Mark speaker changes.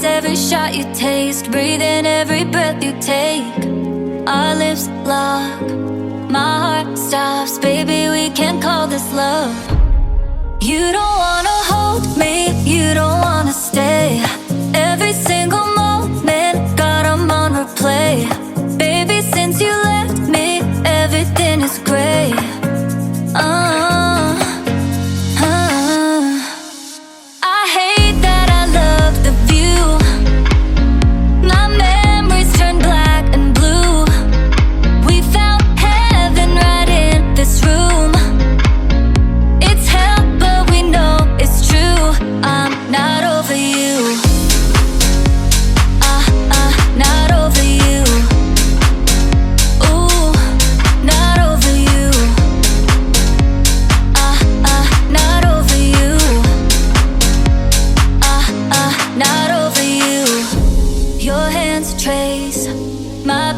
Speaker 1: eyes, every shot you taste, breathing every breath you take. Our lips lock, my heart stops. Baby, we can't call this love. You don't wanna hold me, you don't wanna stay. Every single moment, got 'em on replay. Baby, since you left me, everything is gray. I hate that I love the view. My memories turn black and blue. We found heaven right in this room. It's hell, but we know it's true. I'm not over you. Not over you. Ooh, not over you. Not over you. Not over you. Your hands trace my